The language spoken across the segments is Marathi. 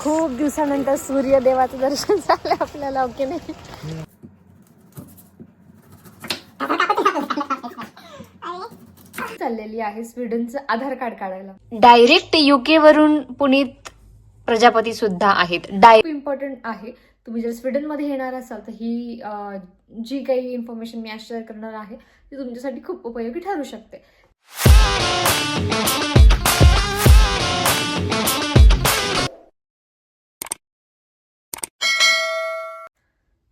खूप दिवसानंतर सूर्यदेवाचं दर्शन झालं आपल्याला. ओके नाही चाललेली आहे स्वीडनचं आधार कार्ड काढायला. डायरेक्ट युके वरून पुनीत प्रजापती सुद्धा आहेत. खूप इम्पॉर्टंट आहे. तुम्ही जर स्वीडनमध्ये येणार असाल तर ही जी काही इन्फॉर्मेशन मी आज शेअर करणार आहे ती तुमच्यासाठी खूप उपयोगी ठरू शकते.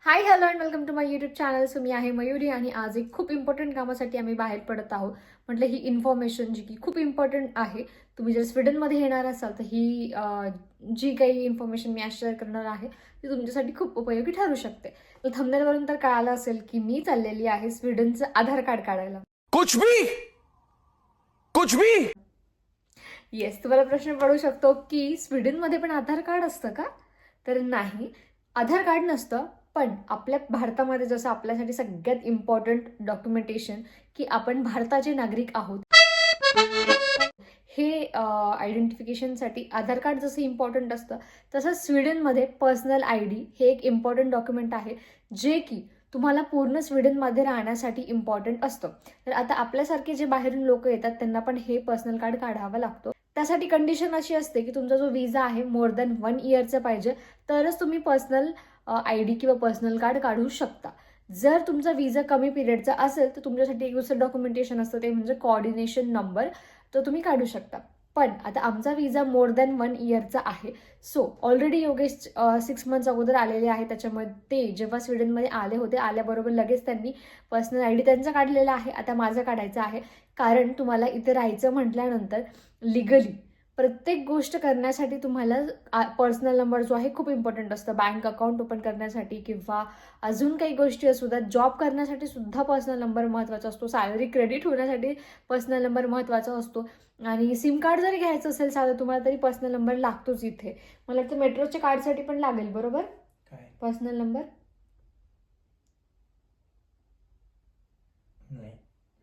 Hi hello and welcome to my YouTube channel. So मी आहे मयुरी आणि आज एक खूप इम्पॉर्टंट कामासाठी आम्ही बाहेर पडत आहोत. म्हटलं ही इन्फॉर्मेशन जी की खूप इम्पॉर्टंट आहे. तुम्ही जर स्वीडनमध्ये येणार असाल तर ही जी काही इन्फॉर्मेशन मी आज शेअर करणार आहे ती तुमच्यासाठी खूप उपयोगी ठरू शकते. थंबनेलवरून तर कळालं असेल की मी चाललेली आहे स्वीडनचं आधार कार्ड काढायला. कुछ भी येस, तुम्हाला प्रश्न पडू शकतो की स्वीडनमध्ये पण आधार कार्ड असतं का? तर नाही, आधार कार्ड नसतं. पण आपल्या भारतामध्ये जसं आपल्यासाठी सगळ्यात इम्पॉर्टंट डॉक्युमेंटेशन की आपण भारताचे नागरिक आहोत, हे आयडेंटिफिकेशनसाठी आधार कार्ड जसं इम्पॉर्टंट असतं तसंच स्वीडनमध्ये पर्सनल ID हे एक इम्पॉर्टंट डॉक्युमेंट आहे जे की तुम्हाला पूर्ण स्वीडनमध्ये राहण्यासाठी इम्पॉर्टंट असतं. तर आता आपल्यासारखे जे बाहेरून लोक येतात त्यांना पण हे पर्सनल कार्ड काढावं लागतं. त्यासाठी कंडिशन अशी असते की तुमचा जो विजा आहे मोर दॅन 1 इयरचा पाहिजे तरच तुम्ही पर्सनल ID किंवा पर्सनल कार्ड काढू शकता. जर तुमचा विजा कमी पिरियडचा असेल तर तुमच्यासाठी एक दुसरं डॉक्युमेंटेशन असतं ते म्हणजे कोऑर्डिनेशन नंबर, तो तुम्ही काढू शकता. पण आता आमचा विजा मोर दॅन 1 इयरचा आहे. सो ऑलरेडी योगेश 6 मंथ्स अगोदर आलेले आहे. त्याच्यामध्ये जेव्हा स्वीडनमध्ये आले होते आल्याबरोबर लगेच त्यांनी पर्सनल ID त्यांचा काढलेला आहे. आता माझं काढायचं आहे. कारण तुम्हाला इथे राहायचं म्हटल्यानंतर लिगली प्रत्येक गोष्ट करण्यासाठी तुम्हाला पर्सनल नंबर जो आहे खूप इम्पॉर्टंट असतं. बँक अकाउंट ओपन करण्यासाठी किंवा अजून काही गोष्टी असू द्या, जॉब करण्यासाठी सुद्धा पर्सनल नंबर महत्त्वाचा असतो. सॅलरी क्रेडिट होण्यासाठी पर्सनल नंबर महत्त्वाचा असतो. आणि सिम कार्ड जरी घ्यायचं असेल साधं तुम्हाला तरी पर्सनल नंबर लागतोच इथे. मला वाटतं मेट्रोच्या कार्डसाठी पण लागेल, बरोबर? Personal number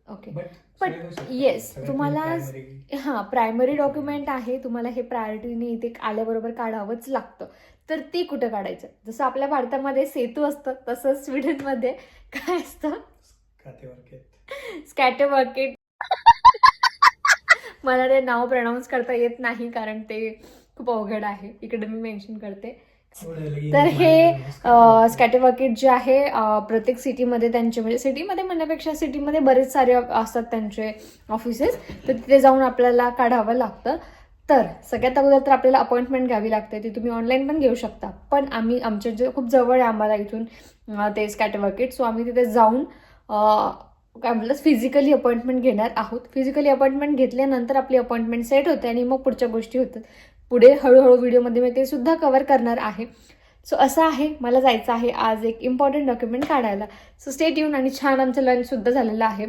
okay. पण येस, तुम्हाला प्रायमरी डॉक्युमेंट आहे. तुम्हाला हे प्रायोरिटीने इथे आल्याबरोबर काढावंच लागतं. तर ते कुठं काढायचं? जसं आपल्या भारतामध्ये सेतू असतं तसं स्वीडनमध्ये काय असतं? स्कॅटेवर्केट. मला ते नाव प्रनाऊन्स करता येत नाही कारण ते खूप अवघड आहे. इकडे मी मेन्शन करते. तर हे स्कॅटेवर्केट जे आहे प्रत्येक सिटीमध्ये त्यांचे, म्हणजे सिटीमध्ये म्हणण्यापेक्षा सिटीमध्ये बरेच सारे असतात त्यांचे ऑफिसेस, तर तिथे जाऊन आपल्याला काढावं लागतं. तर सगळ्यात अगोदर तर आपल्याला अपॉइंटमेंट घ्यावी लागते. ती तुम्ही ऑनलाईन पण घेऊ शकता. पण आमच्या जे खूप जवळ आहे आम्हाला इथून ते स्कॅटेवर्केट, सो आम्ही तिथे जाऊन काय म्हणलं फिजिकली अपॉइंटमेंट घेणार आहोत. फिजिकली अपॉइंटमेंट घेतल्यानंतर आपली अपॉइंटमेंट सेट होते आणि मग पुढच्या गोष्टी होतात. पुढे हळूहळू व्हिडिओमध्ये मी ते सुद्धा कव्हर करणार आहे. सो असं आहे, मला जायचं आहे आज एक इम्पॉर्टंट डॉक्युमेंट काढायला. So stay tune. आणि छान आमचं लंच सुद्धा झालेलं आहे.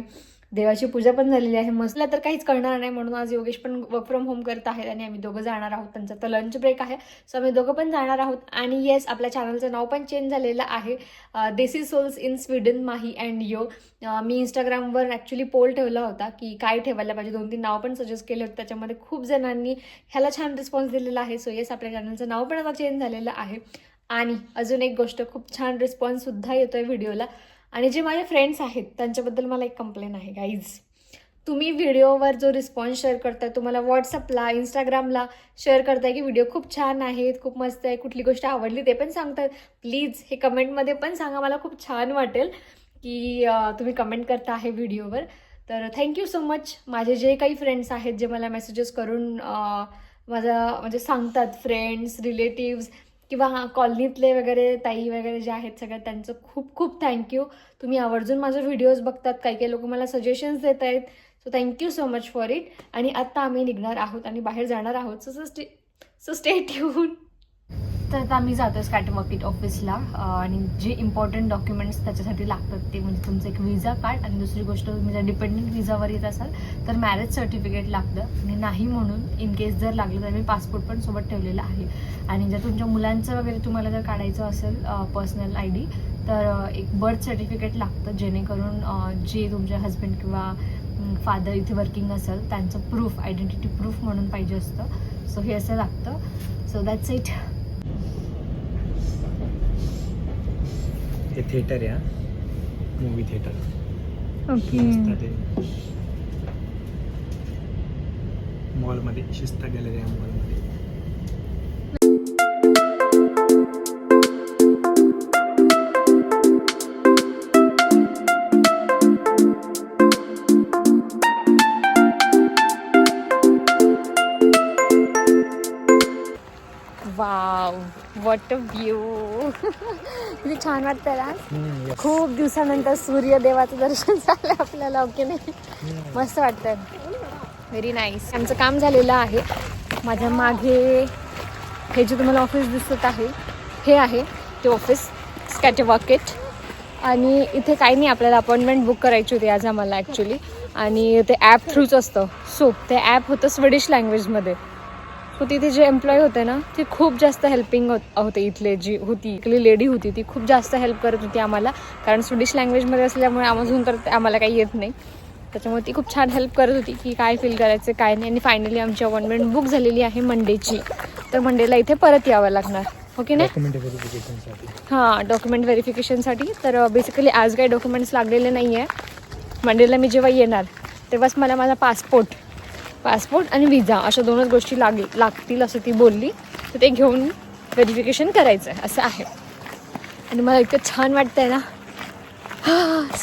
देवाची पूजा पण झालेली आहे. मस्तला तर काहीच करणार नाही म्हणून आज योगेश पण वर्क फ्रॉम होम करत आहेत आणि आम्ही दोघं जाणार आहोत. त्यांचा तर लंच ब्रेक आहे, सो आम्ही दोघं पण जाणार आहोत. आणि येस, आपल्या चॅनलचं नाव पण चेंज झालेलं आहे, desi souls in Sweden Mahi and Yo. मी इंस्टाग्रामवर ॲक्च्युली पोल ठेवला होता की काय ठेवायला पाहिजे. 2-3 नाव पण सजेस्ट केले होते. त्याच्यामध्ये खूप जणांनी ह्याला छान रिस्पॉन्स दिलेला आहे. सो येस, आपल्या चॅनलचं नाव पण आता चेंज झालेलं आहे. आणि अजून एक गोष्ट, खूप छान रिस्पॉन्ससुद्धा येतो आहे व्हिडिओला. आणि जे माझे फ्रेंड्स आहेत त्यांच्याबद्दल मला एक कंप्लेन आहे गाईज. तुम्ही व्हिडिओवर जो रिस्पॉन्स शेअर करताय, तुम्हाला व्हॉट्सअपला इंस्टाग्रामला शेअर करताय की व्हिडिओ खूप छान आहेत, खूप मस्त आहे, कुठली गोष्ट आवडली ते पण सांगताय. प्लीज हे कमेंटमध्ये पण सांगा, मला खूप छान वाटेल की तुम्ही कमेंट करता आहे व्हिडिओवर. तर थँक्यू सो मच. माझे जे काही फ्रेंड्स आहेत जे मला मेसेजेस करून म्हणजे सांगतात, फ्रेंड्स, रिलेटिव्स किंवा कॉलनीतले वगैरे ताई वगैरे जे आहेत सगळ्या, त्यांचं खूप खूप थँक्यू. तुम्ही आवर्जून माझे व्हिडिओज बघतात, काही लोक मला सजेशन्स देत आहेत. So thank you so much for it. आणि आत्ता आम्ही निघणार आहोत आणि बाहेर जाणार आहोत. So stay tune. तर आता आम्ही जातो स्कॅटेवर्केट ऑफिसला. आणि जे इम्पॉर्टंट डॉक्युमेंट्स त्याच्यासाठी लागतात ते म्हणजे तुमचं एक विजा कार्ड, आणि दुसरी गोष्ट तुम्ही जर डिपेंडंट विजावर येत असाल तर मॅरेज सर्टिफिकेट लागतं. आणि नाही म्हणून इन केस जर लागलं तर मी पासपोर्ट पण सोबत ठेवलेला आहे. आणि जर तुमच्या मुलांचं वगैरे तुम्हाला जर काढायचं असेल पर्सनल ID तर एक बर्थ सर्टिफिकेट लागतं, जेणेकरून जे तुमचे हस्बंड किंवा फादर इथे वर्किंग असेल त्यांचं प्रूफ, आयडेंटिटी प्रूफ म्हणून पाहिजे असतं. सो हे असं लागतं. So that's it. हे थिएटर आहे, मूवी थिएटर. ओके. मॉलमध्ये शिस्ता गॅलरी आहे मॉलमध्ये. Wow, what a view. किती छान वाटतं ना. खूप दिवसानंतर सूर्यदेवाचं दर्शन झालं आपल्याला. ओके नाही, मस्त वाटतंय. Very nice. आमचं काम झालेलं आहे. माझ्या मागे हे जे तुम्हाला ऑफिस दिसत आहे, हे आहे ते ऑफिस, स्कॅटेवॉकेट. आणि इथे काही नाही, आपल्याला अपॉइंटमेंट बुक करायची होती आज आम्हाला ॲक्च्युली. आणि ते ॲप थ्रूच असतं. सो ते ॲप होतं स्वीडिश लँग्वेजमध्ये. सो तिथे जे एम्प्लॉई होते ना, ते खूप जास्त हेल्पिंग होते. इथले जी होती, इथली लेडी होती, ती खूप जास्त हेल्प करत होती आम्हाला. कारण स्वीडिश लँग्वेजमध्ये असल्यामुळे अजून तर आम्हाला काही येत नाही. त्याच्यामुळे ती खूप छान हेल्प करत होती की काय फील करायचं काय नाही. आणि फायनली आमची अपॉइंटमेंट बुक झालेली आहे मंडेची. तर मंडेला इथे परत यावं लागणार. ओके ना. डॉक्युमेंट व्हेरिफिकेशनसाठी. हां, डॉक्युमेंट व्हेरिफिकेशनसाठी. तर बेसिकली आज काही डॉक्युमेंट्स लागलेले नाही आहे. मंडेला मी जेव्हा येणार तेव्हाच मला माझा पासपोर्ट आणि विजा अशा दोनच गोष्टी लागतील असं ती बोलली. तर ते घेऊन व्हेरिफिकेशन करायचं आहे असं आहे. आणि मला इतकं छान वाटतं आहे ना.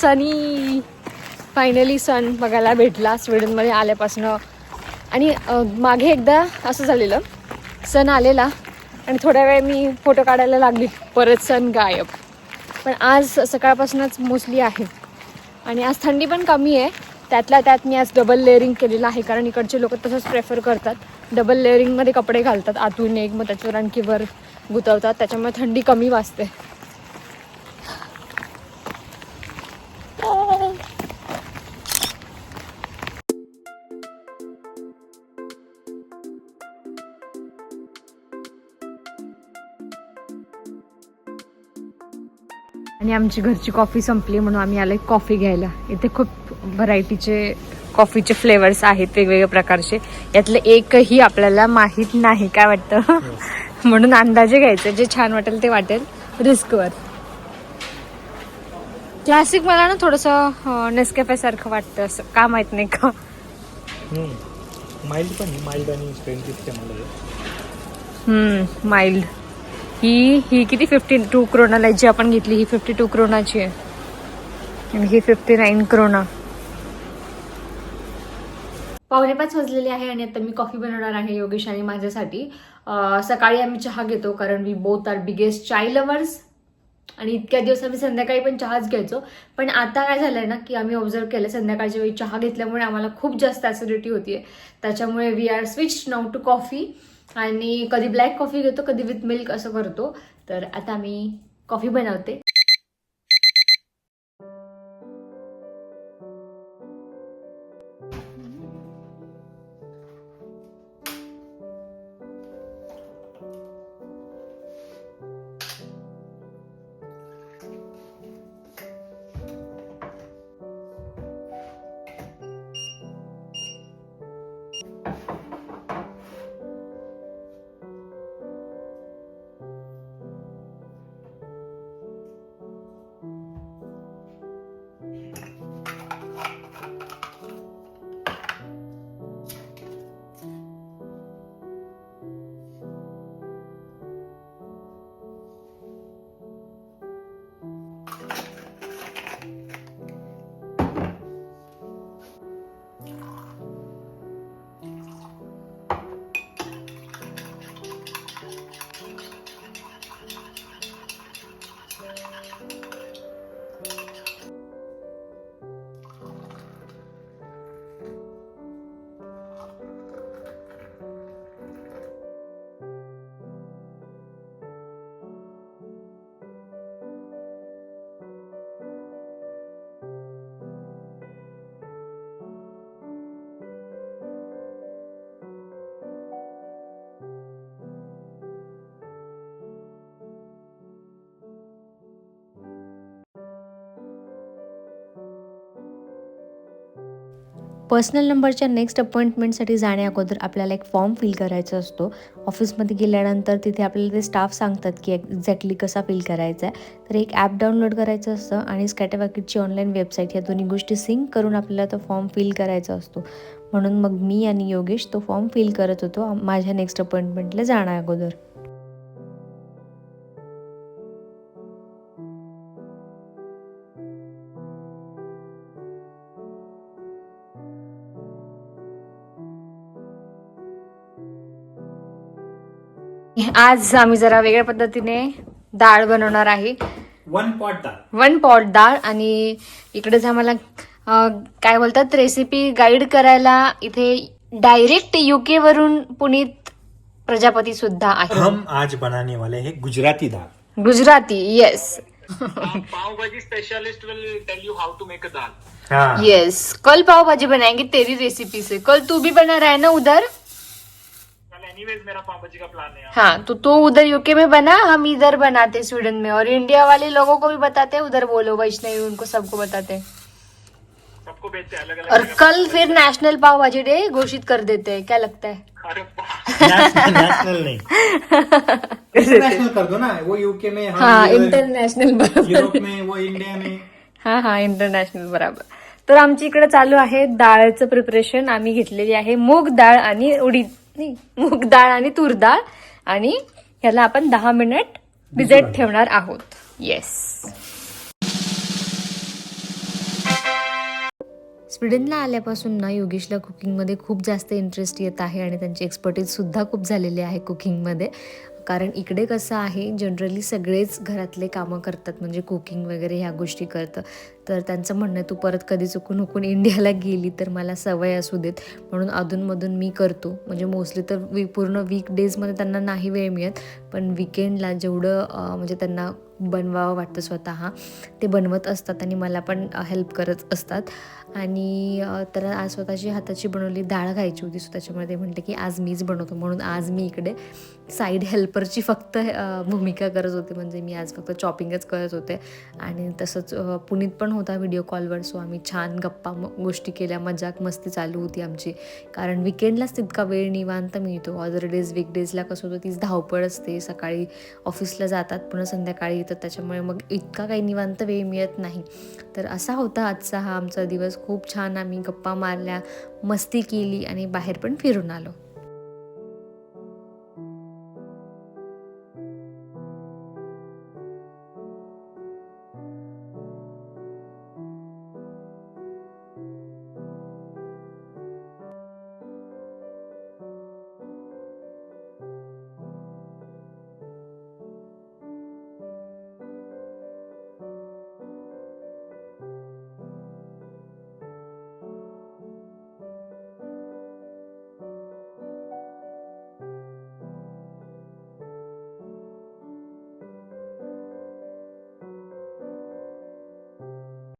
सनी, फायनली सन बघायला भेटला स्वीडनमध्ये आल्यापासून. आणि मागे एकदा असं झालेलं, सन आलेला आणि थोड्या वेळ मी फोटो काढायला लागली, परत सन गायब. पण आज सकाळपासूनच मोस्टली आहे. आणि आज थंडी पण कमी आहे. त्यातल्या त्यात मी आज डबल लेअरिंग केलेलं आहे, कारण इकडचे लोक तसंच प्रेफर करतात. डबल लेअरिंगमध्ये कपडे घालतात, आतून एक मग त्याच्यावर आणखी वर गुतवतात. त्याच्यामुळे थंडी कमी वाजते. आणि आमची घरची कॉफी संपली म्हणून आम्ही आलोय कॉफी घ्यायला. इथे खूप व्हरायटीचे कॉफीचे फ्लेवर्स आहेत, वेगवेगळ्या प्रकारचे. यातलं एकही आपल्याला माहीत नाही. काय वाटतं? म्हणून अंदाजे घ्यायचं, जे छान वाटेल ते वाटेल, रिस्कवर. क्लासिक मला ना थोडंसं नेसकॅफे सारखं वाटतं, असं का माहीत नाही का. माइल्ड पण, माइल्ड आणि स्ट्रेंथ मला. माइल्ड. ही किती 52 क्रोनाला जी आपण घेतली, ही 52 क्रोनाची आहे आणि ही 59 क्रोना. 4:45 वाजलेले आहे आणि आता मी कॉफी बनवणार आहे योगेश आणि माझ्यासाठी. सकाळी आम्ही चहा घेतो, कारण we both are biggest chai lovers. आणि इतक्या दिवस आम्ही संध्याकाळी पण चहाच घ्यायचो. पण आता काय झालंय ना, की आम्ही ऑब्झर्व केलं, संध्याकाळच्या वेळी चहा घेतल्यामुळे आम्हाला खूप जास्त ॲसिडिटी होतीये. त्याच्यामुळे we are switch now to coffee. आणि कधी ब्लॅक कॉफी घेतो, कधी विथ मिल्क असं करतो. तर आता मी कॉफी बनवते. पर्सनल नंबरच्या नेक्स्ट अपॉइंटमेंटसाठी जाण्या अगोदर आपल्याला एक फॉर्म फिल करायचा असतो. ऑफिसमध्ये गेल्यानंतर तिथे आपल्याला ते स्टाफ सांगतात की एक्झॅक्टली कसा फिल करायचा आहे. तर एक ॲप डाउनलोड करायचं असतं आणि स्कॅटरवॉकेटची ऑनलाईन वेबसाईट या दोन्ही गोष्टी सिंक करून आपल्याला तो फॉर्म फिल करायचा असतो. म्हणून मग मी आणि योगेश तो फॉर्म फिल करत होतो माझ्या नेक्स्ट अपॉइंटमेंटला जाण्या अगोदर. आज आम्ही जरा वेगळ्या पद्धतीने डाळ बनवणार आहे. वन पॉट डाळ. 1 पॉट डाळ. आणि इकडेच आम्हाला काय बोलतात रेसिपी गाईड करायला इथे डायरेक्ट UK वरून पुनीत प्रजापती सुद्धा आहे. हम आज बनाने वाले हैं गुजराती दाल. Gujarati. Yes pav bhaji specialist will tell you how to make a dal. हाँ. यस. कल पाव भाजी बनाएंगे तेरी रेसिपी से. कल तू भी बना रहा है ना उधर. कल एनीवेज मेरा पाव भाजी का प्लान है. हाँ तो तू उधर UK में बना, हम इधर बनाते स्वीडन में. और इंडिया वाले लोगों को भी बताते हैं उधर बोलो वैष्णवी उनको सबको बताते हैं. सबको बेचते हैं अलग अलग. और कल फिर नेशनल पाव भाजी डे घोषित कर देते हैं. क्या लगता है. अरे नेशनल नहीं, इंटरनेशनल कर दो ना. वो यूके में, हम हाँ इधर इंटरनॅशनल बरोबर. युरोप में, वो इंडिया में. हा इंटरनॅशनल बरोबर. तर आमची इकडे चालू आहे डाळचं प्रिपरेशन. आम्ही घेतलेली आहे मूग डाळ आणि मूग डाळ आणि तूर डाळ. आणि ह्याला आपण 10 मिनिट भिजत ठेवणार आहोत. येस. स्वीडनला आल्यापासून ना योगेशला कुकिंगमध्ये खूप जास्त इंटरेस्ट येत आहे आणि त्यांची एक्सपर्टीजसुद्धा खूप झालेली आहे कुकिंगमध्ये. कारण इकडे कसं आहे जनरली सगळेच घरातले कामं करतात म्हणजे कुकिंग वगैरे ह्या गोष्टी करतं. तर त्यांचं म्हणणं आहे तू परत कधी चुकून इंडियाला गेली तर मला सवय असू देत म्हणून अधूनमधून मी करतो. म्हणजे मोस्टली तर पूर्ण वीकडेजमध्ये त्यांना नाही वेळ मिळत पण विकेंडला जेवढं म्हणजे त्यांना बनवावं वाटतं स्वतः ते बनवत असतात आणि मला पण हेल्प करत असतात. आणि तर आज स्वतःची हाताची बनवली डाळ खायची होती सो त्याच्यामुळे ते म्हटलं की आज मीच बनवतो. म्हणून आज मी इकडे साईड हेल्परची फक्त भूमिका करत होते. म्हणजे मी आज फक्त चॉपिंगच करत होते. आणि तसंच पुनीत पण होता व्हिडिओ कॉलवर. सो आम्ही छान गप्पा गोष्टी केल्या, मजाक मस्ती चालू होती आमची. कारण विकेंडलाच तितका वेळ निवांत मिळतो. अदर डेज वीकडेजला कसं होतं तीच धावपळ असते. सकाळी ऑफिसला जातात पुन्हा संध्याकाळी येतात त्याच्यामुळे मग इतका काही निवांत वेळ मिळत नाही. तर असा होता आजचा हा आमचा दिवस. खूप छान आम्ही गप्पा मारल्या, मस्ती केली आणि बाहेर पण फिरून आलो.